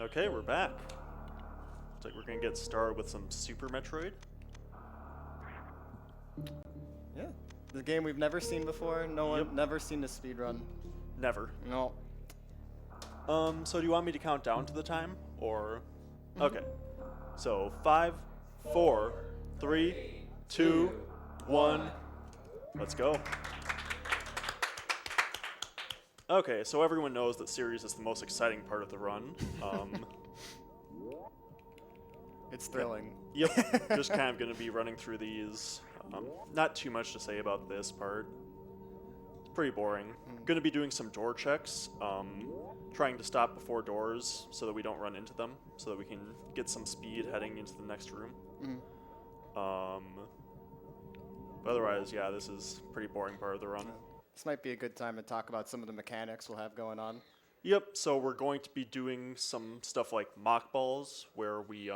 Okay, we're back. Looks like we're gonna get started with some Super Metroid. Yeah, the game we've never seen before. No one, never seen the speedrun. Never. No. So do you want me to count down to the time, or? Okay. So 5, 4, 3, 2, 1. Let's go. Okay, so everyone knows that series is the most exciting part of the run. It's thrilling. Yep, just kind of going to be running through these. Not too much to say about this part. It's pretty boring. Going to be doing some door checks, trying to stop before doors so that we don't run into them, so that we can get some speed heading into the next room. But otherwise, yeah, this is a pretty boring part of the run. This might be a good time to talk about some of the mechanics we'll have going on. Yep, so we're going to be doing some stuff like mock balls, where we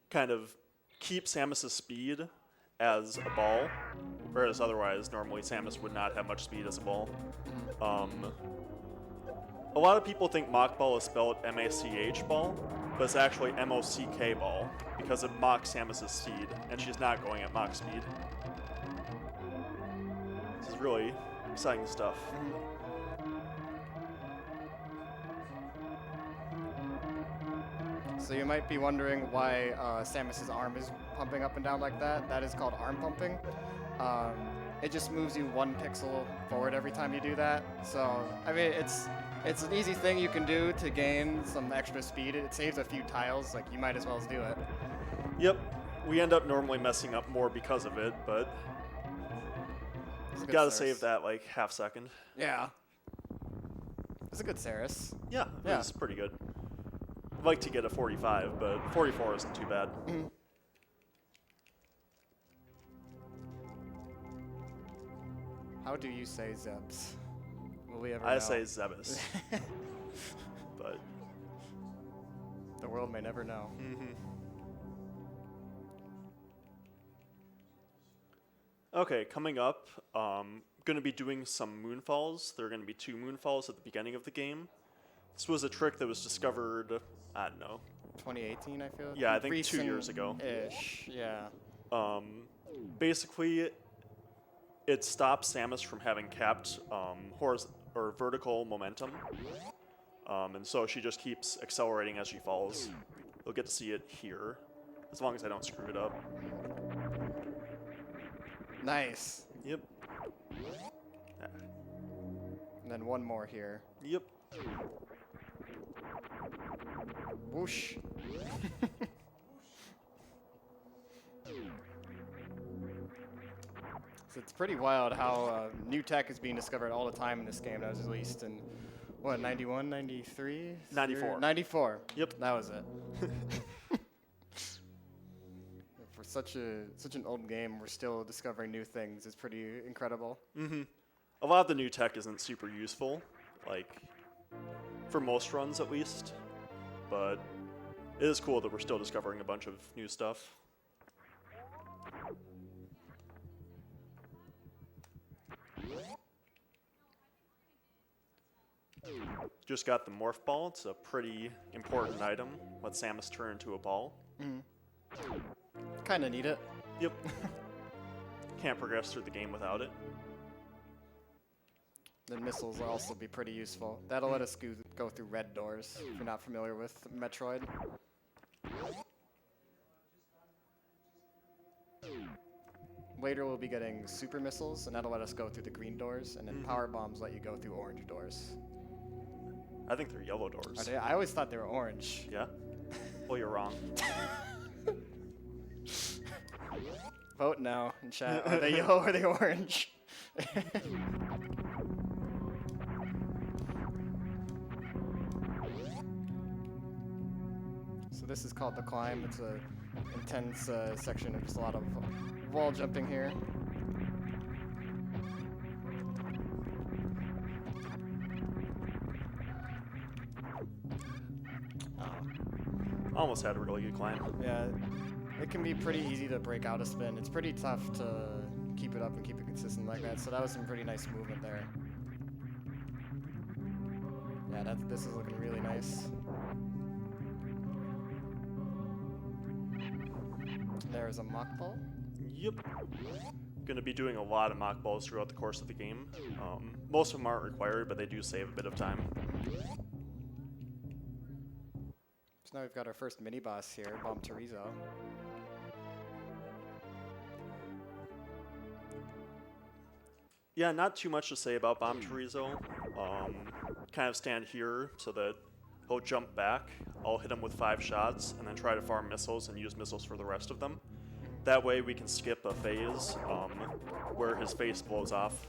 kind of keep Samus's speed as a ball, whereas otherwise, normally Samus would not have much speed as a ball. A lot of people think mock ball is spelled M-A-C-H ball, but it's actually M-O-C-K ball, because it mocks Samus's speed, and she's not going at mock speed. This is really exciting stuff. So you might be wondering why Samus's arm is pumping up and down like that. That is called arm pumping. It just moves you 1 pixel forward every time you do that. So, I mean, it's an easy thing you can do to gain some extra speed. It saves a few tiles, like you might as well do it. Yep, we end up normally messing up more because of it, but gotta save that like half second. Yeah. It's a good Saris. Yeah, it's pretty good. I'd like to get a 45, but 44 isn't too bad. How do you say Zebs? Will we ever know? I say Zebus. But the world may never know. Okay, coming up, going to be doing some moonfalls. There are going to be 2 moonfalls at the beginning of the game. This was a trick that was discovered, I don't know. 2018, I feel? Yeah, I think 2 years ago. Ish, yeah. Basically, it stops Samus from having capped vertical momentum. And so she just keeps accelerating as she falls. You'll get to see it here, as long as I don't screw it up. Nice. Yep. And then one more here. Yep. Whoosh. So it's pretty wild how new tech is being discovered all the time in this game. That was released in, what, 91, 93? 94. 94. Yep. That was it. For such an old game, we're still discovering new things. It's pretty incredible. A lot of the new tech isn't super useful, like, for most runs at least, but it is cool that we're still discovering a bunch of new stuff. Just got the morph ball. It's a pretty important item. Let Samus turn into a ball. Kind of need it. Yep. Can't progress through the game without it. The missiles will also be pretty useful. That'll let us go through red doors, if you're not familiar with Metroid. Later we'll be getting super missiles, and that'll let us go through the green doors, and then power bombs let you go through orange doors. I think they're yellow doors. Are they? I always thought they were orange. Yeah? Well, you're wrong. Vote now in chat. Are they yellow or are they orange? So this is called the climb. It's a intense section of just a lot of wall jumping here. Almost had a really good climb. Yeah, it can be pretty easy to break out a spin. It's pretty tough to keep it up and keep it consistent like that. So that was some pretty nice movement there. Yeah, this is looking really nice. There's a mock ball. Yep. Going to be doing a lot of mock balls throughout the course of the game. Most of them aren't required, but they do save a bit of time. So now we've got our first mini boss here, Bomb Chorizo. Yeah, not too much to say about Bomb Chorizo. Kind of stand here so that he'll jump back. I'll hit him with 5 shots and then try to farm missiles and use missiles for the rest of them. That way we can skip a phase where his face blows off.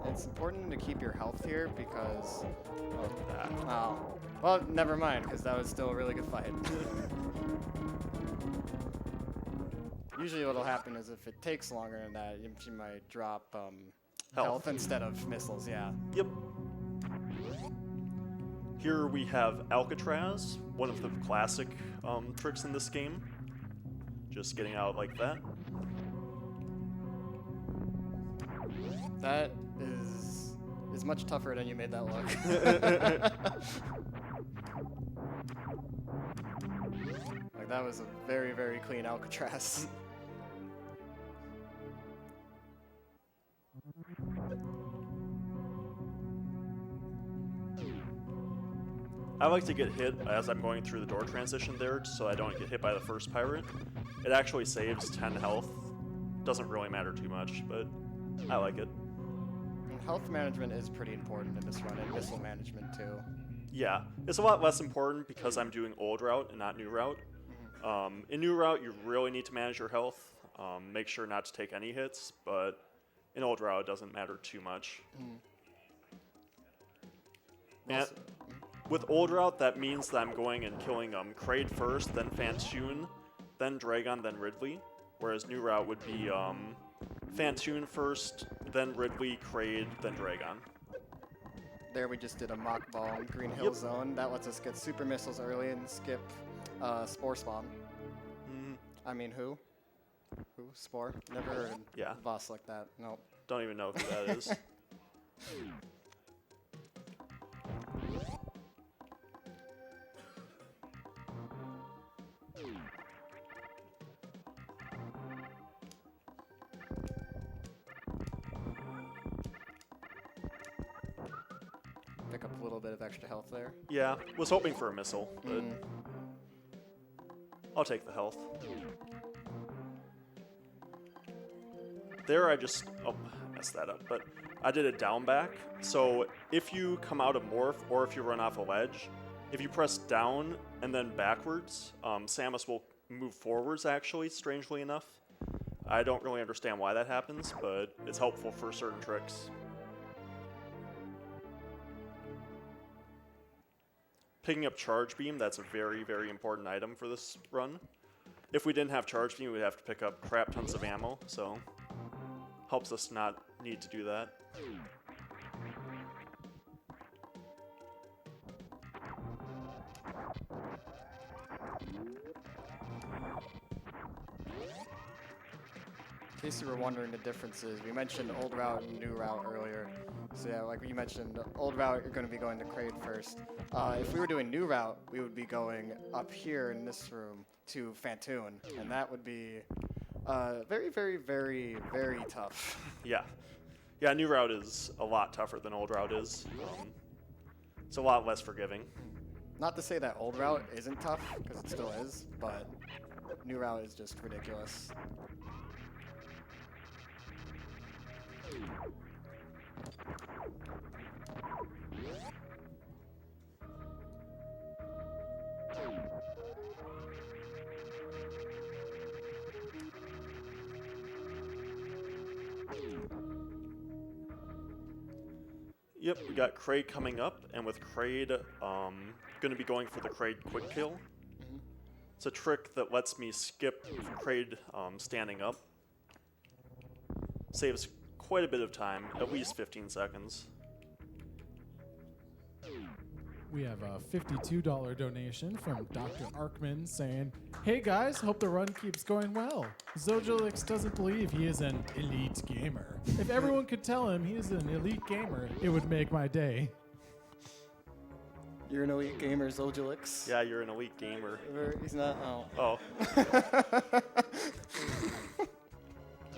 It's important to keep your health here because of that. Oh. Well, never mind, because that was still a really good fight. Usually what'll happen is if it takes longer than that, you might drop health instead of missiles, yeah. Yep. Here we have Alcatraz, one of the classic tricks in this game. Just getting out like that. That is much tougher than you made that look. Like that was a very, very clean Alcatraz. I like to get hit as I'm going through the door transition there so I don't get hit by the first pirate. It actually saves 10 health. Doesn't really matter too much, but I like it. And health management is pretty important in this run, and missile management too. Yeah, it's a lot less important because I'm doing old route and not new route. In new route, you really need to manage your health. Make sure not to take any hits, but in old route, it doesn't matter too much. And with old route, that means that I'm going and killing Kraid first, then Fantoon, then Dragon, then Ridley. Whereas new route would be Fantoon first, then Ridley, Kraid, then Dragon. There we just did a mock ball in Green Hill Zone. That lets us get super missiles early and skip Spore Spawn. I mean, who? Who? Spore? Never heard a boss like that. Nope. Don't even know who that is. Pick up a little bit of extra health there. Yeah, was hoping for a missile, but I'll take the health. There I just, messed that up, but I did a down back. So if you come out of morph or if you run off a ledge, if you press down and then backwards, Samus will move forwards actually, strangely enough. I don't really understand why that happens, but it's helpful for certain tricks. Picking up Charge Beam, that's a very, very important item for this run. If we didn't have Charge Beam, we'd have to pick up crap tons of ammo, so helps us not need to do that. In case you were wondering the differences, we mentioned old route and new route earlier. So yeah, like you mentioned, old route, you're going to be going to Kraid first. If we were doing new route, we would be going up here in this room to Fantoon, and that would be very, very, very, very tough. Yeah. Yeah, new route is a lot tougher than old route is. It's a lot less forgiving. Not to say that old route isn't tough, because it still is, but new route is just ridiculous. Yep, we got Kraid coming up, and with Kraid, going to be going for the Kraid quick kill. It's a trick that lets me skip Kraid standing up. Saves quite a bit of time, at least 15 seconds. We have a $52 donation from Dr. Arkman saying, "Hey guys, hope the run keeps going well. Zojolix doesn't believe he is an elite gamer. If everyone could tell him he is an elite gamer, it would make my day." You're an elite gamer, Zojulix. Yeah, you're an elite gamer. He's not. Oh.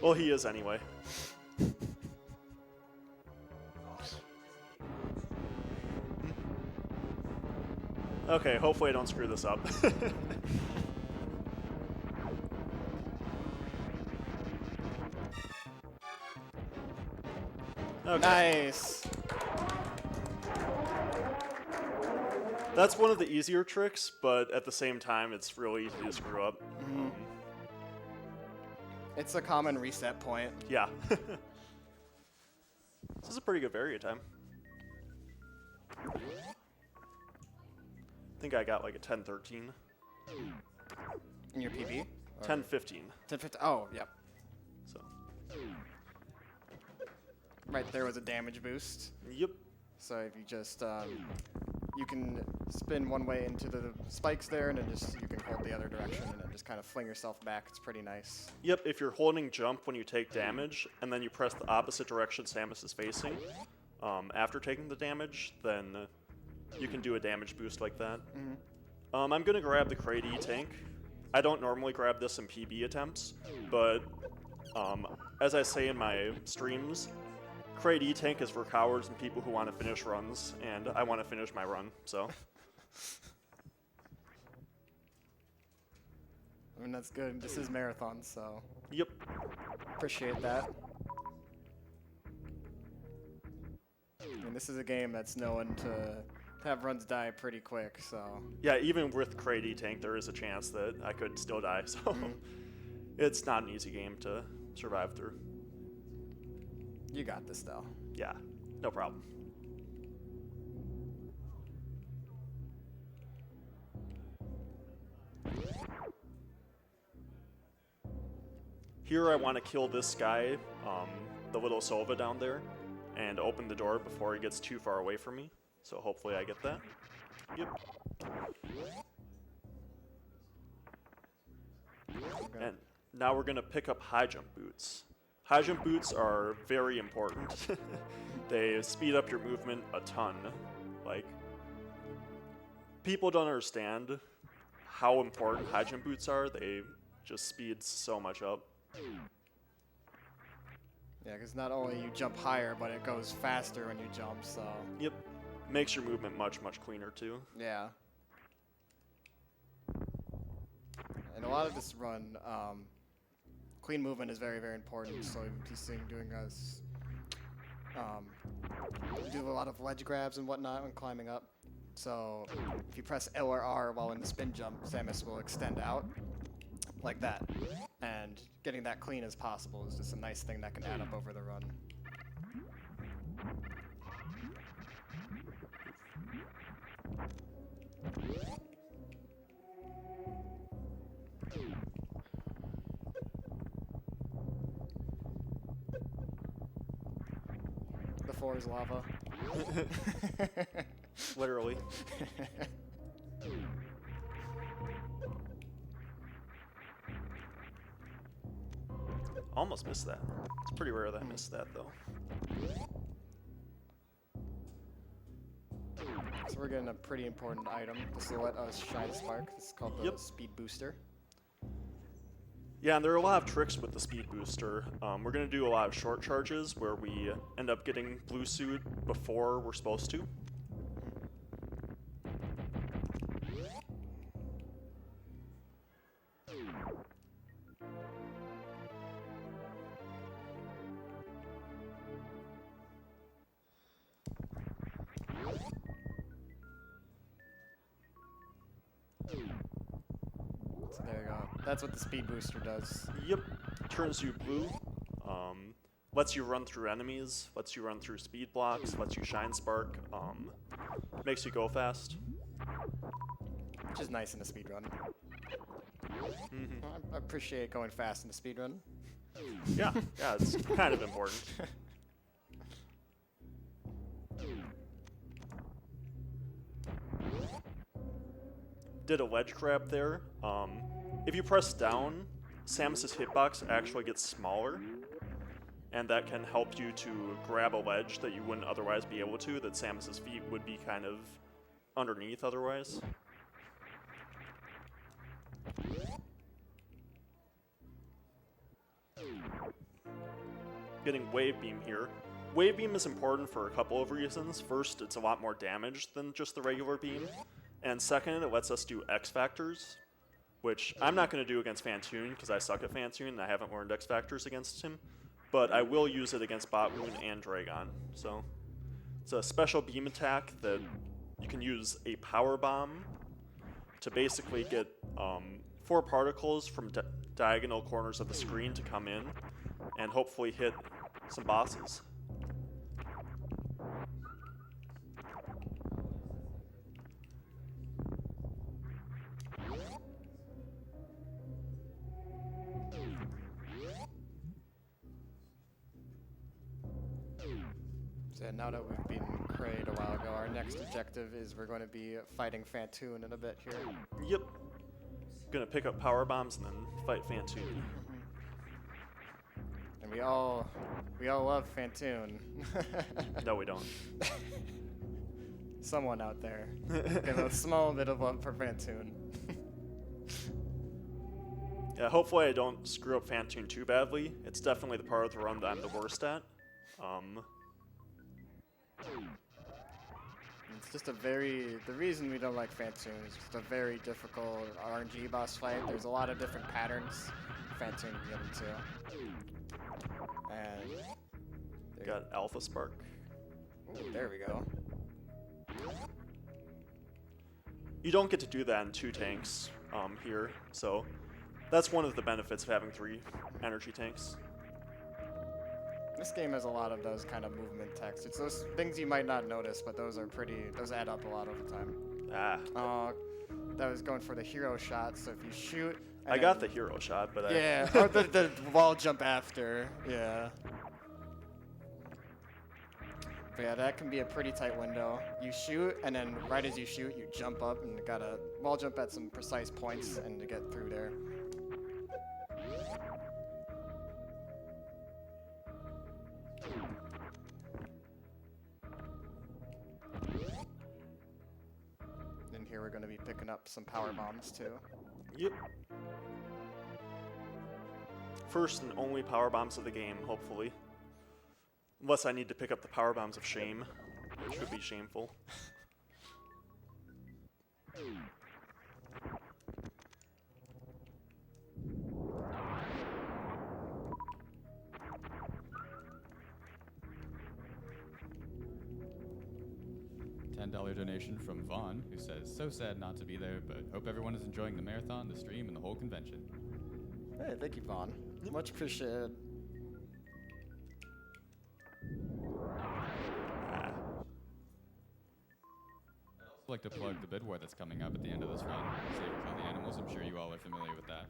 Well, he is anyway. Okay, hopefully I don't screw this up. Okay. Nice. That's one of the easier tricks, but at the same time, it's really easy to screw up. It's a common reset point. Yeah. This is a pretty good varia time. I think I got like a 10-13. In your PB? 10-15. 10-15. Oh, yep. So. Right there was a damage boost. Yep. So if you just, you can spin one way into the spikes there, and then you can hold the other direction, and then just kind of fling yourself back. It's pretty nice. Yep, if you're holding jump when you take damage, and then you press the opposite direction Samus is facing, after taking the damage, then you can do a damage boost like that. I'm going to grab the Crate E tank. I don't normally grab this in PB attempts, but as I say in my streams, Crate E tank is for cowards and people who want to finish runs, and I want to finish my run, so. I mean, that's good. This is marathon, so. Yep. Appreciate that. I mean, this is a game that's known to have runs die pretty quick, so. Yeah, even with Crate E tank, there is a chance that I could still die, so. It's not an easy game to survive through. You got this, though. Yeah, no problem. Here I want to kill this guy, the little Sova down there, and open the door before he gets too far away from me. So hopefully I get that. Yep. Okay. And now we're going to pick up high jump boots. High jump boots are very important. They speed up your movement a ton. Like, people don't understand how important high jump boots are. They just speed so much up. Yeah, because not only you jump higher, but it goes faster when you jump, so. Yep. Makes your movement much, much cleaner, too. Yeah. And a lot of this run, clean movement is very, very important. So he's doing us, do a lot of ledge grabs and whatnot when climbing up. So if you press L or R while in the spin jump, Samus will extend out like that. And getting that clean as possible is just a nice thing that can add up over the run. The floor is lava. Literally. Almost missed that. It's pretty rare that I missed that, though. So we're getting a pretty important item. This will let us shine spark. This is called the speed booster. Yeah, and there are a lot of tricks with the speed booster. We're going to do a lot of short charges where we end up getting blue suit before we're supposed to. So there you go. That's what the speed booster does. Yep, turns you blue, lets you run through enemies, lets you run through speed blocks, lets you shine spark, makes you go fast. Which is nice in a speed run. I appreciate going fast in a speed run. Yeah, it's kind of important. Did a ledge grab there. If you press down, Samus's hitbox actually gets smaller, and that can help you to grab a ledge that you wouldn't otherwise be able to, that Samus's feet would be kind of underneath otherwise. Getting Wave Beam here. Wave Beam is important for a couple of reasons. First, it's a lot more damage than just the regular beam. And second, it lets us do X Factors, which I'm not going to do against Fantoon because I suck at Fantoon and I haven't learned X Factors against him. But I will use it against Botwoon and Dragon. So it's a special beam attack that you can use a Power Bomb to basically get 4 particles from diagonal corners of the screen to come in and hopefully hit some bosses. So now that we've beaten Kraid a while ago, our next objective is we're going to be fighting Fantoon in a bit here. Yep. Gonna pick up Power Bombs and then fight Fantoon. And we all love Fantoon. No, we don't. Someone out there. Give a small bit of love for Fantoon. Yeah, hopefully I don't screw up Fantoon too badly. It's definitely the part of the run that I'm the worst at. It's just the reason we don't like Fantoon is just a very difficult RNG boss fight. There's a lot of different patterns Fantoon can get into. And Got Alpha Spark. ooh, there we go. You don't get to do that in 2 tanks here, so that's one of the benefits of having 3 energy tanks. This game has a lot of those kind of movement text. It's those things you might not notice, but those add up a lot over time. Ah. That was going for the hero shot, so if you shoot... I got the hero shot, but yeah, or the wall jump after, yeah. But yeah, that can be a pretty tight window. You shoot, and then right as you shoot, you jump up, and you gotta wall jump at some precise points and to get through there. And here we're going to be picking up some power bombs too. Yep. First and only Power Bombs of the game, hopefully. Unless I need to pick up the Power Bombs of Shame, which would be shameful. $10 donation from Vaughn, who says, "So sad not to be there, but hope everyone is enjoying the marathon, the stream, and the whole convention." Hey, thank you, Vaughn. Much appreciated. I'd like to plug the bid war that's coming up at the end of this run. Save Kill the Animals, I'm sure you all are familiar with that.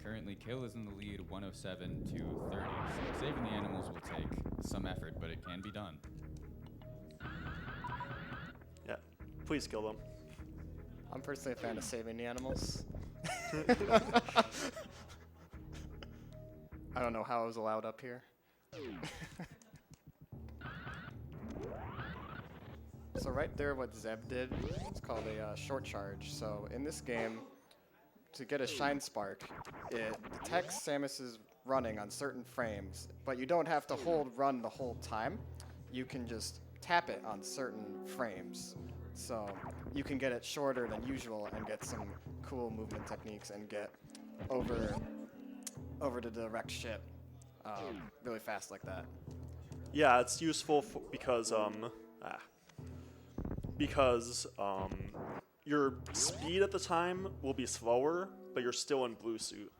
Currently, Kill is in the lead 107 to 30, so saving the animals will take some effort, but it can be done. Yeah, please kill them. I'm personally a fan of saving the animals. I don't know how I was allowed up here. So right there, what Zeb did, it's called a short charge. So in this game, to get a Shine Spark, it detects Samus's running on certain frames, but you don't have to hold run the whole time. You can just tap it on certain frames. So you can get it shorter than usual and get some cool movement techniques and get over to the wrecked ship really fast like that. Yeah, it's useful because your speed at the time will be slower, but you're still in blue suit.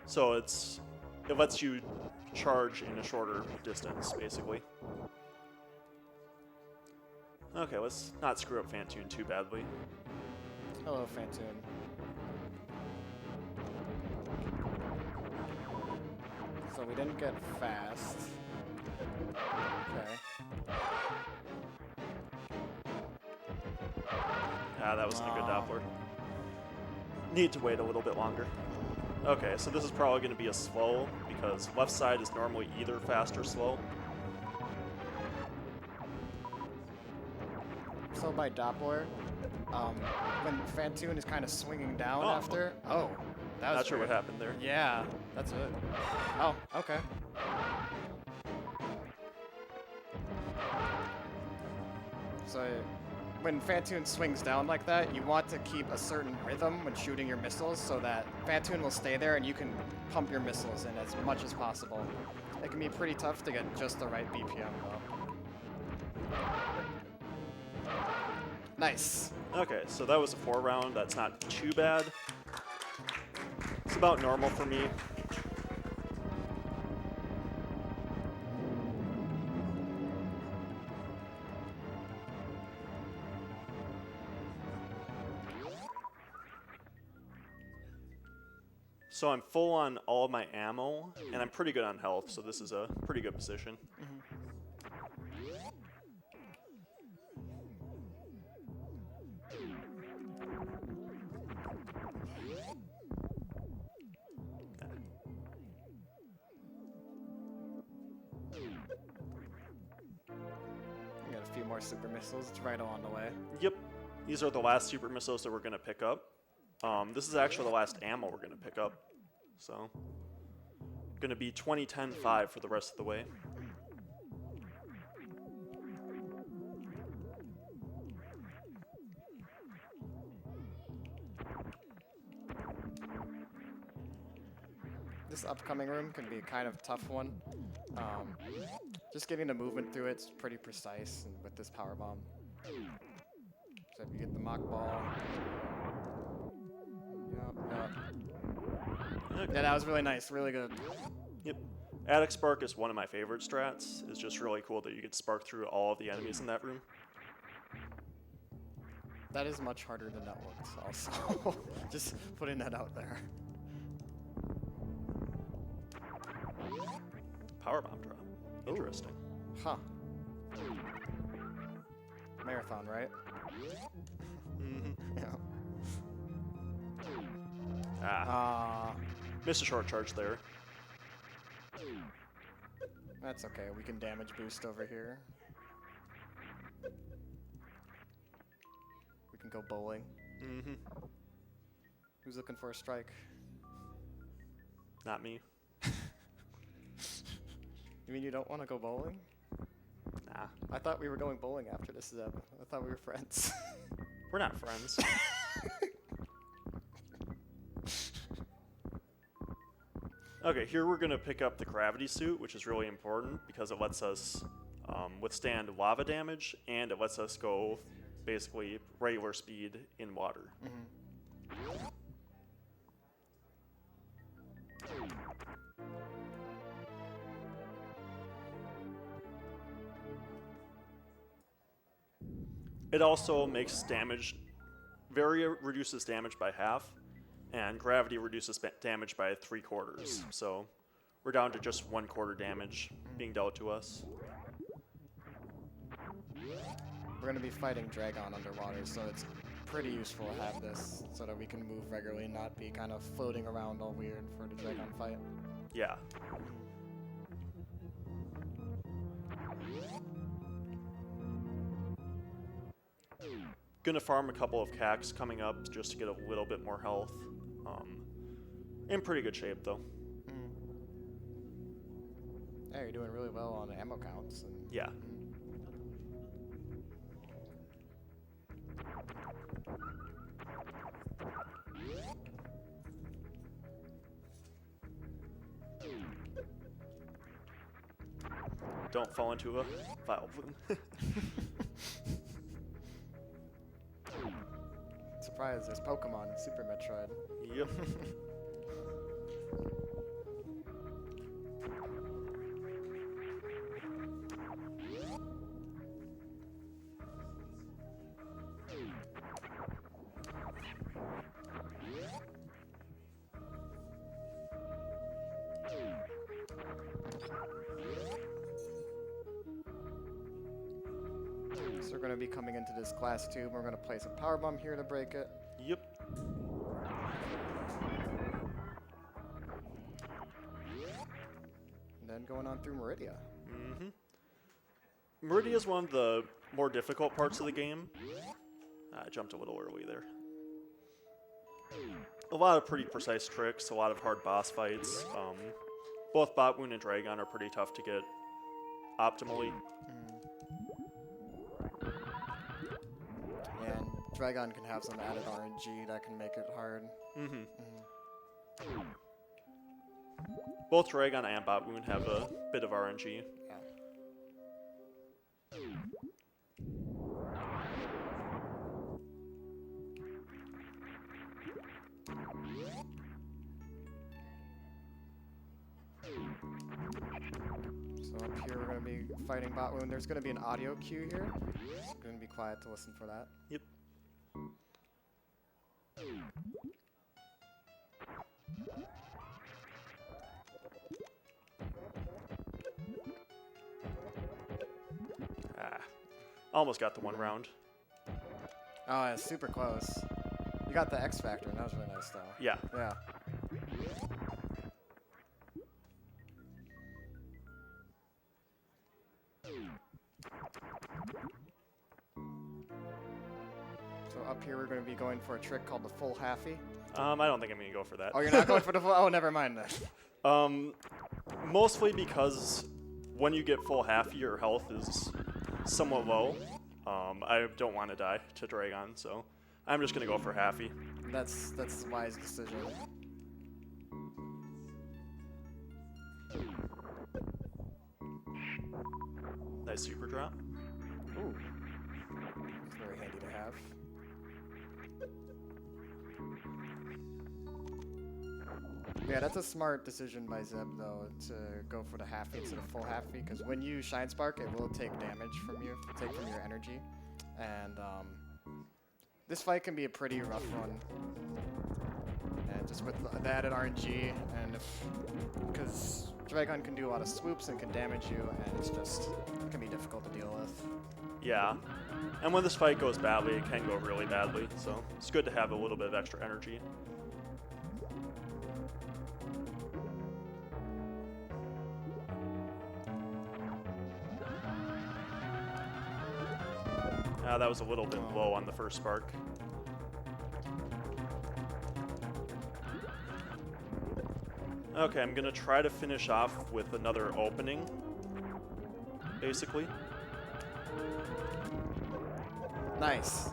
So it lets you charge in a shorter distance, basically. Okay, let's not screw up Fantoon too badly. Hello, Fantoon. So we didn't get fast. Okay. Ah, that wasn't a good Doppler. Need to wait a little bit longer. Okay, so this is probably going to be a slow, because left side is normally either fast or slow. so by Doppler, when Fantoon is kind of swinging down Oh. after. Oh, that was Not sure what weird. happened there. Yeah, that's it. Oh, okay. So when Fantoon swings down like that, you want to keep a certain rhythm when shooting your missiles so that Fantoon will stay there and you can pump your missiles in as much as possible. It can be pretty tough to get just the right BPM though. Nice. Okay, so that was a 4 round. That's not too bad. It's about normal for me. So I'm full on all of my ammo, and I'm pretty good on health, so this is a pretty good position. We got a few more super missiles. It's right along the way. Yep, these are the last super missiles that we're going to pick up. This is actually the last ammo we're going to pick up. So, going to be 20-10-5 for the rest of the way. This upcoming room can be kind of a tough one. Just getting the movement through it's pretty precise and with this power bomb. So if you get the mock ball. Yep. Okay. Yeah, that was really nice, really good. Yep. Attic Spark is one of my favorite strats. It's just really cool that you get spark through all of the enemies in that room. That is much harder than that looks also. Just putting that out there. Power bomb drop. Interesting. Huh. Marathon, right? Mm-hmm. Yeah. Ah, missed a short charge there. That's okay. We can damage boost over here. We can go bowling. Mm-hmm. Who's looking for a strike? Not me. You mean you don't want to go bowling? Nah. I thought we were going bowling after this, Zeb. I thought we were friends. We're not friends. Okay, here we're going to pick up the gravity suit, which is really important because it lets us withstand lava damage, and it lets us go basically regular speed in water. It also makes damage, reduces damage by half, and gravity reduces damage by 3/4. So we're down to just 1/4 damage being dealt to us. We're going to be fighting Dragon underwater, so it's pretty useful to have this so that we can move regularly and not be kind of floating around all weird for the Dragon fight. Yeah. Gonna farm a couple of cacks coming up just to get a little bit more health. In pretty good shape though. Yeah, you're doing really well on ammo counts. And Yeah. Don't fall into a vile bloom. Surprise, there's Pokemon in Super Metroid. Yep. So we're going to be coming into this glass tube. We're going to place a power bomb here to break it. Yep. And then going on through Meridia. Mm-hmm. Meridia is one of the more difficult parts of the game. I jumped a little early there. A lot of pretty precise tricks, a lot of hard boss fights. Both Botwoon and Dragon are pretty tough to get optimally. And Dragon can have some added RNG that can make it hard. Both Dragon and Botwoon have a bit of RNG. Yeah. So up here we're going to be fighting Botwoon. There's going to be an audio cue here. It's going to be quiet to listen for that. Yep. Almost got the one round. Oh, it's super close. You got the X Factor, and that was really nice, though. Yeah. Yeah. So up here we're going to be going for a trick called the full halfie. I don't think I'm going to go for that. Oh, you're not going for the full? Oh, never mind then. Mostly because when you get full half, your health is somewhat low. I don't want to die to Dragon, so I'm just going to go for halfie. That's a wise decision. Nice super drop. Ooh. It's very handy to have. Yeah, that's a smart decision by Zeb, though, to go for the halfie instead of full halfie, because when you Shine Spark, it will take damage from you, take from your energy. And this fight can be a pretty rough one. And just with the added RNG, and because Dragon can do a lot of swoops and can damage you, and it's just, it can be difficult to deal with. Yeah. And when this fight goes badly, it can go really badly, so it's good to have a little bit of extra energy. That was a little bit low on the first spark. Okay, I'm gonna try to finish off with another opening, basically. Nice.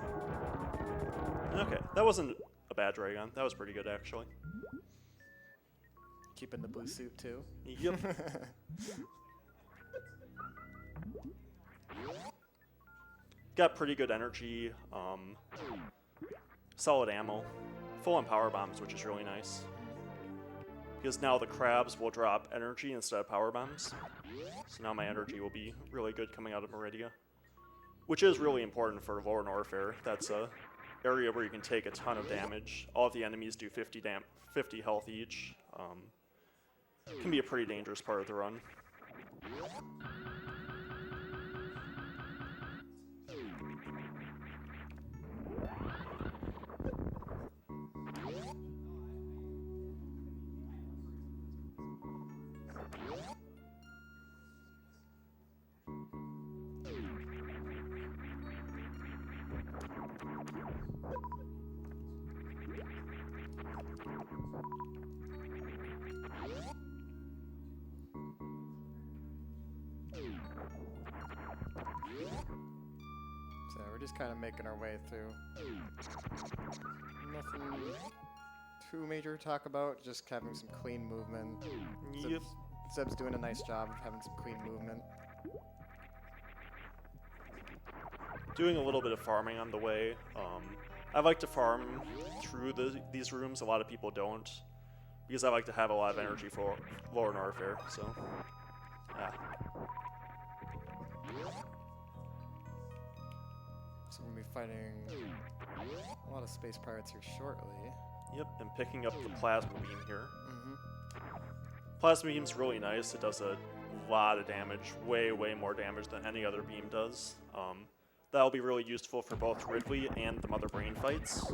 Okay, that wasn't a bad Dragon. That was pretty good, actually. Keeping the blue suit, too. Yep. Got pretty good energy, solid ammo, full on power bombs, which is really nice. Because now the crabs will drop energy instead of power bombs. So now my energy will be really good coming out of Meridia. Which is really important for Lower Norfair. That's a area where you can take a ton of damage. All of the enemies do 50 health each. Can be a pretty dangerous part of the run. So we're just kind of making our way through. Nothing too major to talk about, just having some clean movement. Yep. Zeb's doing a nice job of having some clean movement. Doing a little bit of farming on the way. I like to farm through these rooms. A lot of people don't, because I like to have a lot of energy for Lower Norfair. So, yeah. So we'll be fighting a lot of space pirates here shortly. Yep, and picking up the plasma beam here. Mm-hmm. Plasma beam's really nice. It does a lot of damage, way more damage than any other beam does. That'll be really useful for both Ridley and the Mother Brain fights.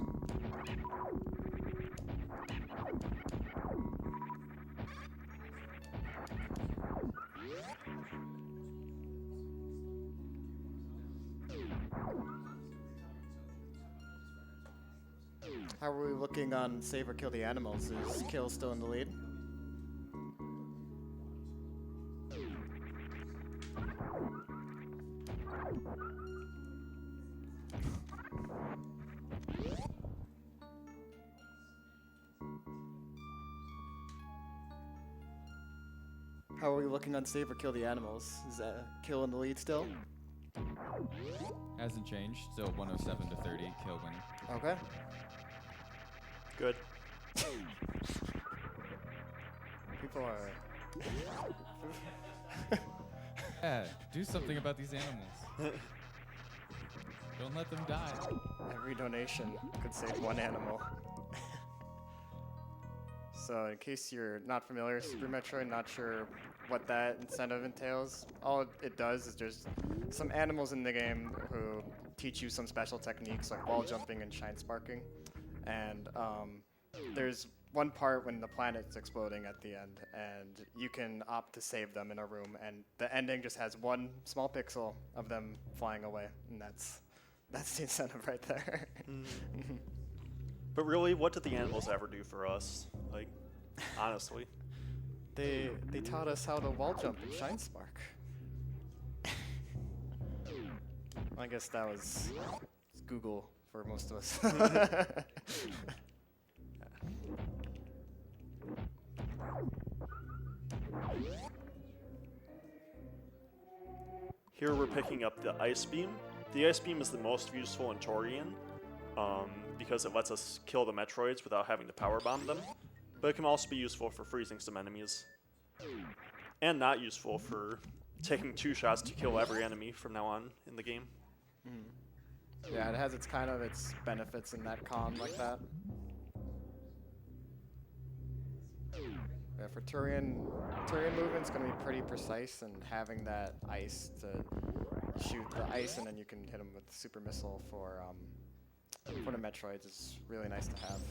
How are we looking on save or kill the animals? Is kill still in the lead? How are we looking on save or kill the animals? Is kill in the lead still? Hasn't changed. Still 107 to 30. Kill winning. Okay. Good. People are. Yeah, do something about these animals. Don't let them die. Every donation could save one animal. So, in case you're not familiar, Super Metroid, not sure what that incentive entails, all it does is there's some animals in the game who teach you some special techniques like wall jumping and shine sparking. And there's one part when the planet's exploding at the end, and you can opt to save them in a room, and the ending just has one small pixel of them flying away, and that's the incentive right there. But really, what did the animals ever do for us? Like, honestly. They taught us how to wall jump and shine spark. I guess that was Google for most of us. Here we're picking up the Ice Beam. The Ice Beam is the most useful in Torian, because it lets us kill the Metroids without having to power bomb them. But it can also be useful for freezing some enemies. And not useful for taking 2 shots to kill every enemy from now on in the game. Yeah, it has its benefits in that con like that. Yeah, for Turian movement's gonna be pretty precise, and having that ice to shoot the ice and then you can hit them with super missile for the Metroids is really nice to have.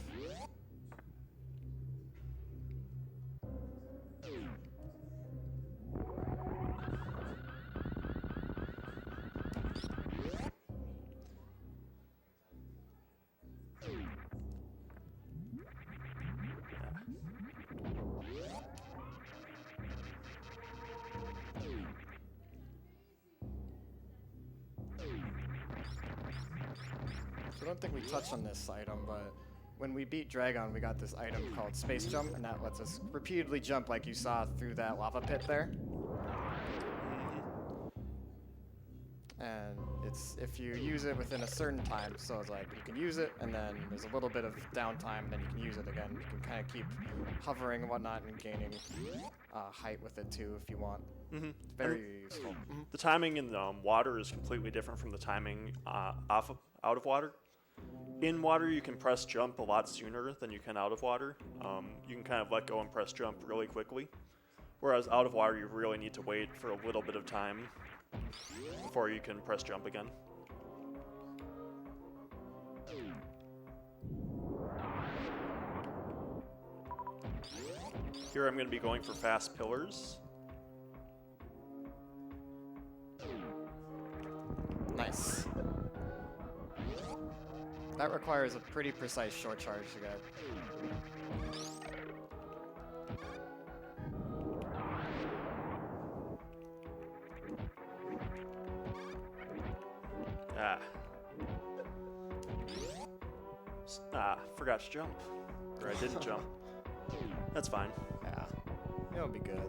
I don't think we touched on this item, but when we beat Dragon, we got this item called Space Jump, and that lets us repeatedly jump like you saw through that lava pit there. And it's if you use it within a certain time, so it's like you can use it, and then there's a little bit of downtime, and then you can use it again. You can kind of keep hovering and whatnot and gaining height with it too if you want. It's very useful. The timing in water is completely different from the timing out of water. In water, you can press jump a lot sooner than you can out of water. You can kind of let go and press jump really quickly. Whereas out of water, you really need to wait for a little bit of time before you can press jump again. Here I'm going to be going for fast pillars. Nice. That requires a pretty precise short charge to get. Forgot to jump. Or I didn't jump. That's fine. Yeah, it'll be good.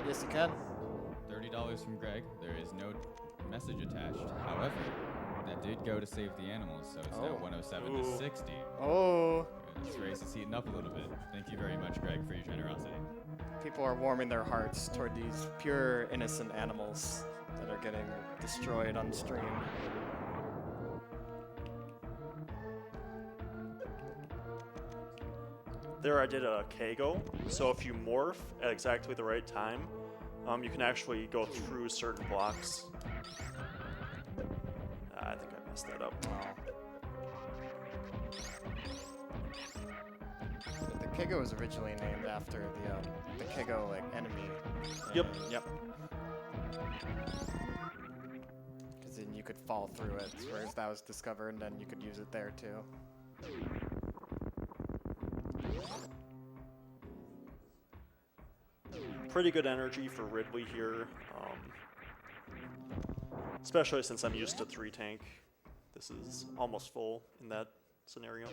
Yes, you can. $30 from Greg. There is no message attached. However, that did go to save the animals, so it's now 107 to 60. Oh. This race is heating up a little bit. Thank you very much, Greg, for your generosity. People are warming their hearts toward these pure, innocent animals that are getting destroyed on stream. There I did a Kago, so if you morph at exactly the right time, you can actually go through certain blocks. I think I messed that up. The Kego was originally named after the Kego like enemy. Yep. Yep. Because then you could fall through it, whereas that was discovered, and then you could use it there too. Pretty good energy for Ridley here, especially since I'm used to 3 tank. This is almost full in that scenario.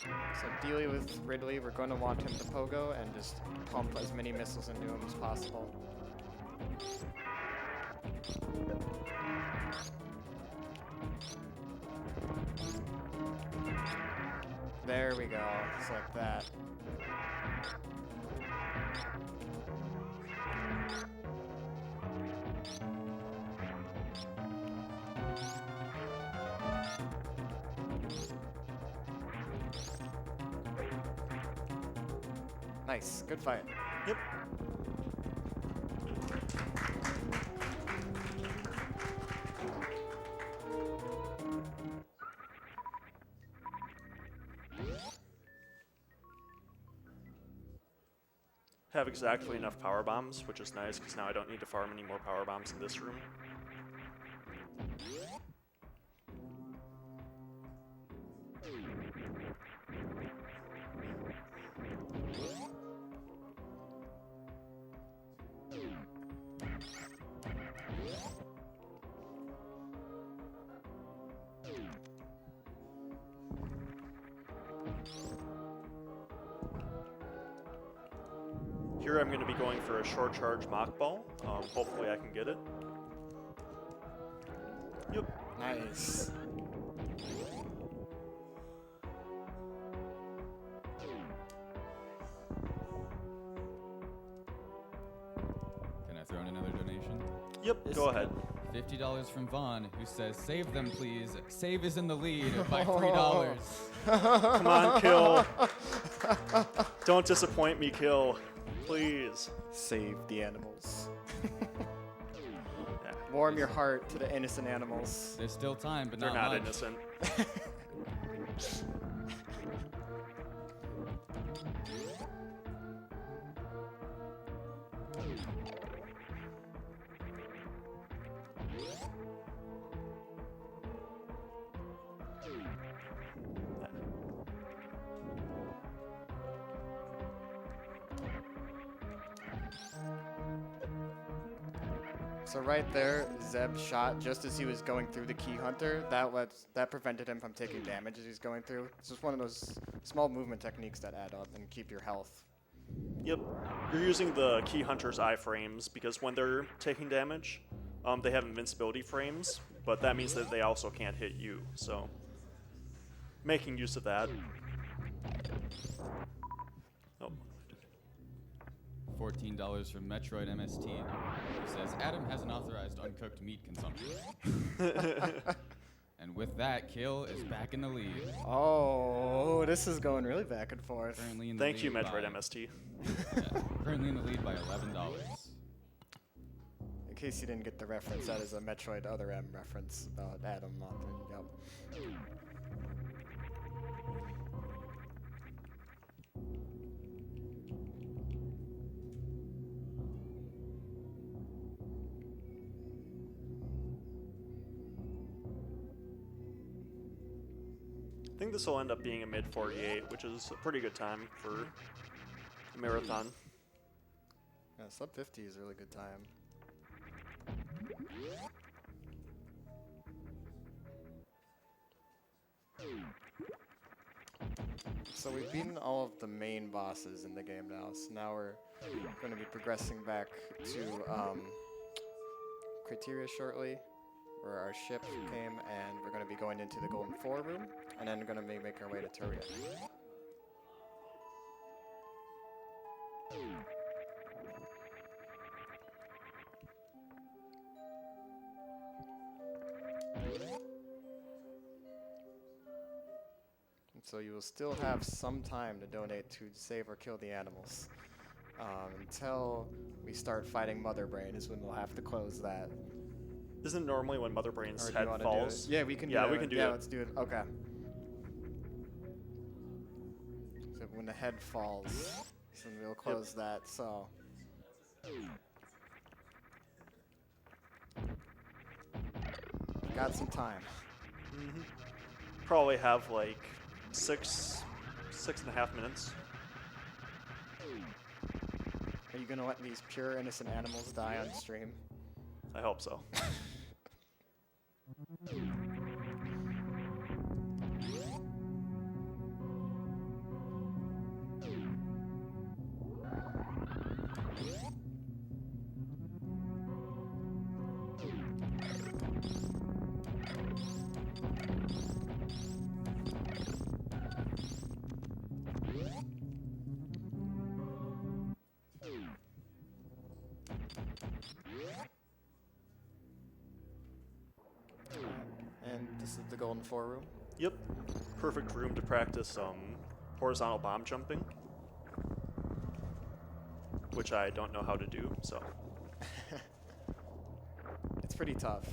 So ideally with Ridley, we're going to want him to pogo and just pump as many missiles into him as possible. There we go, just like that. Nice, good fight. Yep. Have exactly enough power bombs, which is nice because now I don't need to farm any more power bombs in this room. Here I'm going to be going for a short charge mock ball. Hopefully I can get it. Yep. Nice. Can I throw in another donation? Yep, go ahead. $50 from Vaughn, who says, "Save them, please. Save is in the lead by $3." Come on, Kill. Don't disappoint me, Kill. Please. Save the animals. Yeah, Warm your heart to the innocent animals. There's still time, but they're not not much. innocent. So right there, Zeb shot just as he was going through the Key Hunter. That prevented him from taking damage as he's going through. It's just one of those small movement techniques that add up and keep your health. Yep. You're using the Key Hunter's iframes because when they're taking damage, they have invincibility frames, but that means that they also can't hit you, so making use of that. Oh. $14 from Metroid MST, who says, "Adam has an authorized uncooked meat consumption." And with that, Kill is back in the lead. Oh, this is going really back and forth. Currently in the Thank you, lead Metroid by- MST. Yeah, currently in the lead by $11. In case you didn't get the reference, that is a Metroid Other M reference about Adam authoring. Yep. I think this will end up being a mid 48, which is a pretty good time for a marathon. Yeah, sub 50 is a really good time. So we've beaten all of the main bosses in the game now, so now we're going to be progressing back to Criteria shortly, where our ship came, and we're going to be going into the Golden 4 room, and then we're going to make our way to Turia. So you will still have some time to donate to save or kill the animals. Until we start fighting Mother Brain is when we'll have to close that. Isn't it normally when Mother Brain's Or do you head wanna falls? do it? Yeah, we can do Yeah, that. we can do yeah, that. let's do it. Okay. So when the head falls, then we'll close that. So. Got some time. Probably have like 6.5 minutes. Are you gonna let these pure innocent animals die on stream? I hope so. And this is the Golden 4 room. Yep. Perfect room to practice horizontal bomb jumping, which I don't know how to do, so. It's pretty tough.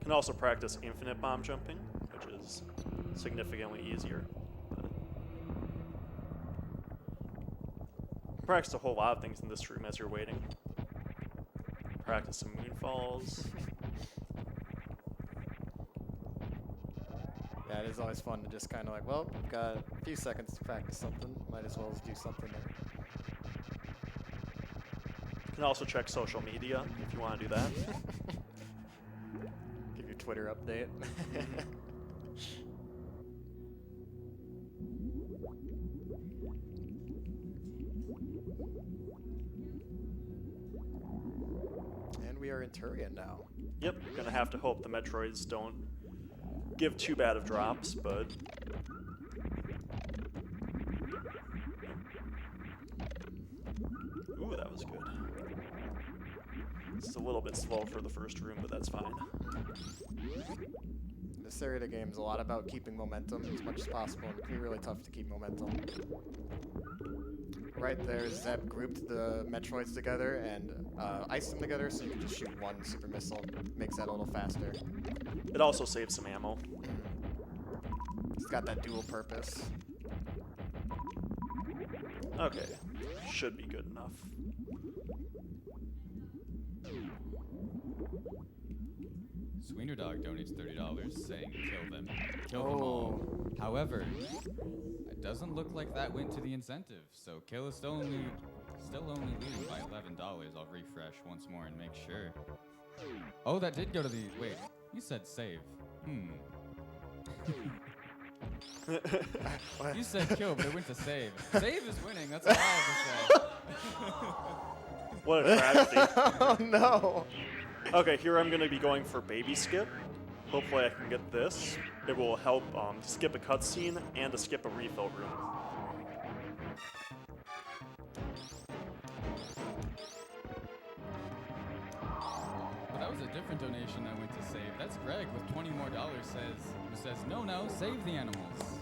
Can also practice infinite bomb jumping, which is significantly easier. Practice a whole lot of things in this room as you're waiting. Practice some moonfalls. Yeah, it is always fun to just kind of like, well, we've got a few seconds to practice something. Might as well do something there. You can also check social media if you want to do that. Give your Twitter update. And we are in Turian now. Yep, gonna have to hope the Metroids don't give too bad of drops, but ooh, that was good. It's a little bit slow for the first room, but that's fine. This area of the game is a lot about keeping momentum as much as possible, and it can be really tough to keep momentum. Right there, Zeb grouped the Metroids together and iced them together so you can just shoot one super missile. Makes that a little faster. It also saves some ammo. It's got that dual purpose. Okay, should be good enough. Sweener Dog donates $30 saying kill them. Kill them all. However, it doesn't look like that went to the incentive, so kill is still only leading by $11. I'll refresh once more and make sure. Oh, that did go to the... Wait, you said save. You said kill, but it went to save. Save is winning, that's all I have to say. What a tragedy. Oh no! Okay, here I'm going to be going for baby skip. Hopefully I can get this. It will help skip a cutscene and to skip a refill room. But that was a different donation that went to save. That's Greg with $20 more who says, no, save the animals.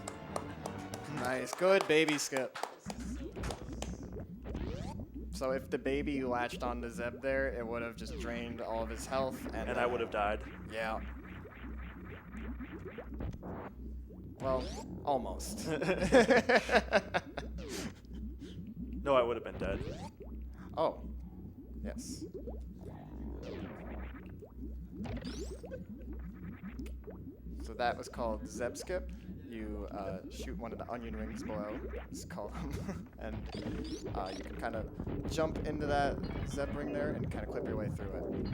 Nice, good baby skip. So if the baby latched onto Zeb there, it would have just drained all of his health, and I would have died. Yeah. Well, almost. No, I would have been dead. Oh, yes. So that was called Zeb Skip. You shoot one of the onion rings below, let's call them, and you can kind of jump into that Zeb ring there and kind of clip your way through it.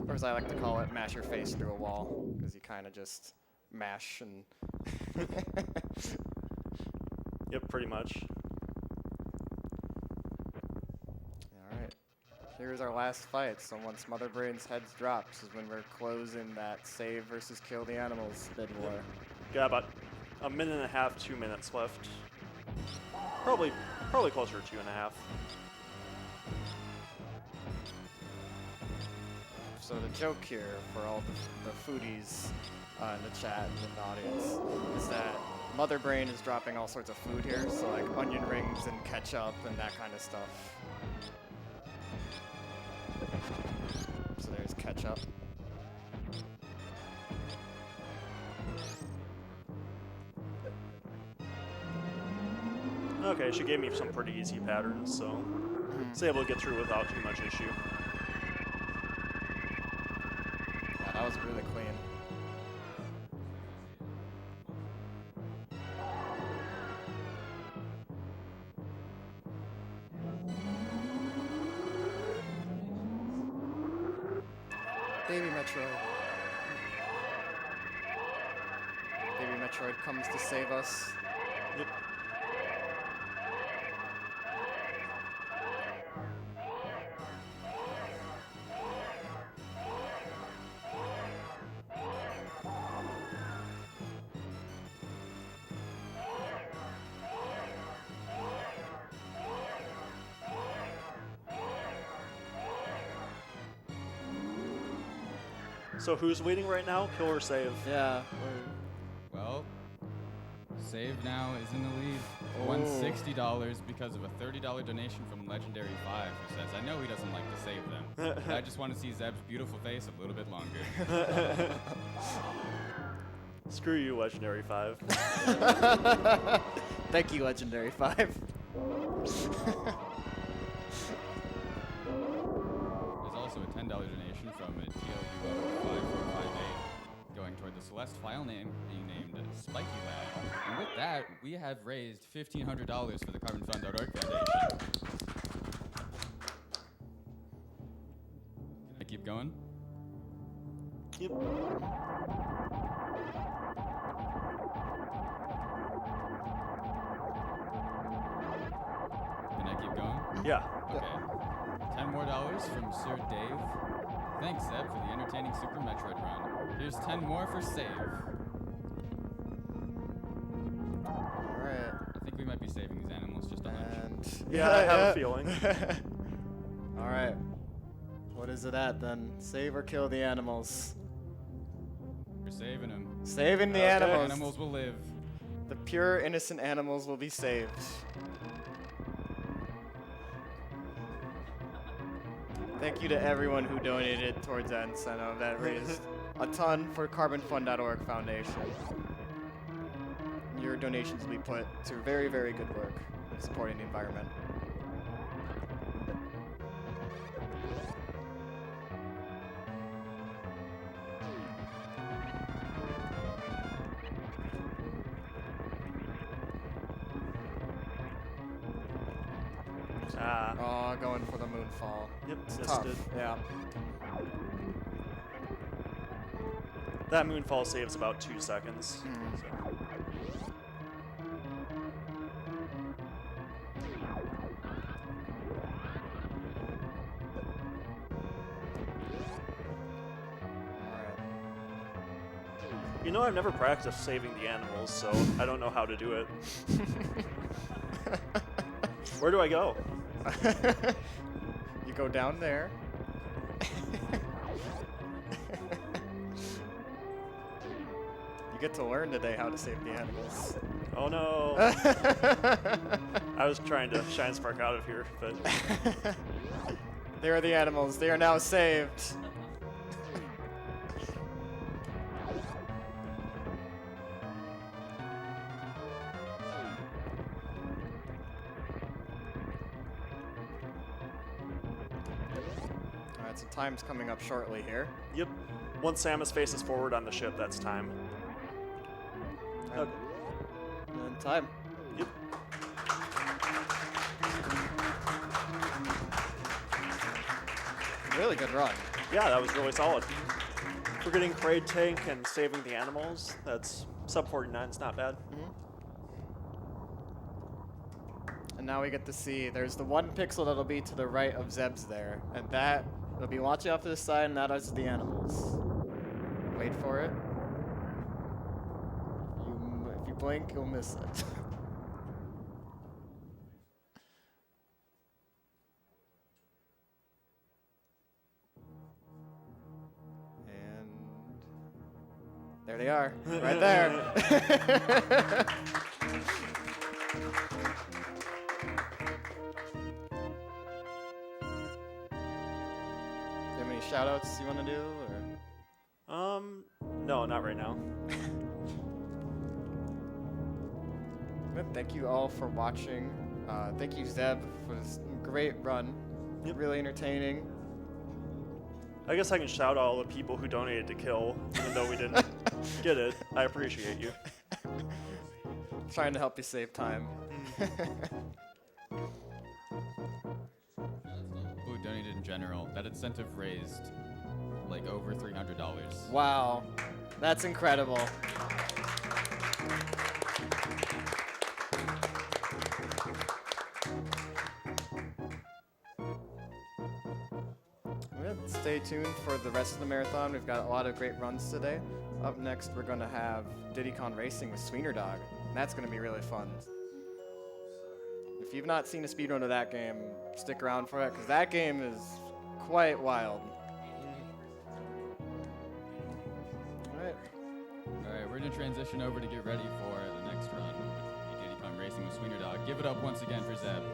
Or as I like to call it, mash your face through a wall, because you kind of just mash and... Yep, pretty much. Alright, here's our last fight. So once Mother Brain's heads drops is when we're closing that save versus kill the animals bid war. Got about a minute and a half, 2 minutes left. Probably closer to 2.5. So the joke here for all the foodies in the chat and in the audience is that Mother Brain is dropping all sorts of food here, so like onion rings and ketchup and that kind of stuff. So there's ketchup. Okay, she gave me some pretty easy patterns, so I was able to get through without too much issue. Yeah, that was really clean. Baby Metroid. Baby Metroid comes to save us. Yep. So who's waiting right now? Kill or save? Yeah. Well, Save now is in the lead. Oh. Won $60 because of a $30 donation from Legendary 5, who says, I know he doesn't like to save them, but I just want to see Zeb's beautiful face a little bit longer. Screw you, Legendary 5. Thank you, Legendary 5. There's also a $10 donation from a TLU5458 going toward the Celeste file name being named Spiky Lad. And with that, we have raised $1,500 for the CarbonFund.org Foundation. Can I keep going? Yep. Can I keep going? Yeah. Okay. $10 more from Sir Dave. Thanks, Zeb, for the entertaining Super Metroid run. Here's 10 more for Save. Alright. I think we might be saving these animals just a hunch. And Yeah, I have a feeling. Alright. What is it at then? Save or kill the animals? We're saving them. Saving the Okay. animals. Animals will live. The pure, innocent animals will be saved. Thank you to everyone who donated towards that incentive. That raised a ton for CarbonFund.org Foundation. Your donations will be put to very, very good work in supporting the environment. Ah. Oh, going for the moonfall. Yep, It's missed tough. it. Yeah. That moonfall saves about 2 seconds. Mm. So. Alright. You know, I've never practiced saving the animals, so I don't know how to do it. Where do I go? You go down there. You get to learn today how to save the animals. Oh no. I was trying to shine spark out of here, but There are the animals. They are now saved. Alright, so time's coming up shortly here. yep. Once Samus faces forward on the ship, that's time. And, and time. Yep. Really good run. Yeah, that was really solid. For getting Kraid Tank and saving the animals, that's sub 49, it's not bad. And now we get to see there's the one pixel that'll be to the right of Zeb's there. And that will be watching off to the side, and that is the animals. Wait for it. If you blink, you'll miss it. There they are, right there. You have any shout-outs you want to do? Or? No, not right now. Good. Thank you all for watching. Thank you, Zeb, for this great run. Yep. Really entertaining. I guess I can shout out all the people who donated to Kill, even though we didn't get it. I appreciate you. Trying to help you save time. Who donated in general. That incentive raised like over $300. Wow, that's incredible. Stay tuned for the rest of the marathon. We've got a lot of great runs today. Up next, we're going to have Diddy Kong Racing with Sweener Dog, and that's going to be really fun. If you've not seen a speedrun of that game, stick around for it, because that game is quite wild. Alright, we're going to transition over to get ready for the next run with Diddy Kong Racing with Sweener Dog. Give it up once again for Zeb.